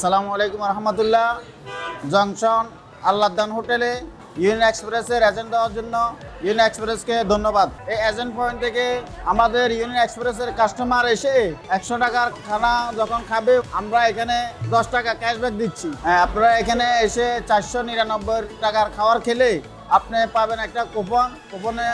আসসালামু আলাইকুম রহমতুল্লাহ। জংশন আল্লাহদান হোটেলে ইউনিয়ন এক্সপ্রেসের এজেন্ট দেওয়ার জন্য ইউনিয়ন এক্সপ্রেসকে ধন্যবাদ। এই এজেন্ট পয়েন্ট থেকে আমাদের ইউনিয়ন এক্সপ্রেসের কাস্টমার এসে 100 টাকার খানা যখন খাবে আমরা এখানে 10 টাকা ক্যাশব্যাক দিচ্ছি। আপনারা এখানে এসে 499 টাকার খাবার খেলে আপনি পাবেন একটা কুপনে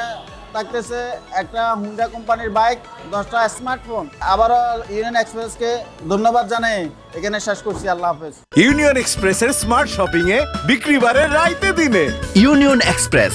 থাকতেছে একটা হুন্ডা কোম্পানির বাইক, 10টা স্মার্টফোন। আবারও ইউনিয়ন এক্সপ্রেসকে ধন্যবাদ জানাই এখানে শেষ করছি। আল্লাহ হাফেজ। ইউনিয়ন এক্সপ্রেসের স্মার্ট শপিং এ বিক্রি বাড়ে রাইতে দিনে। Union express.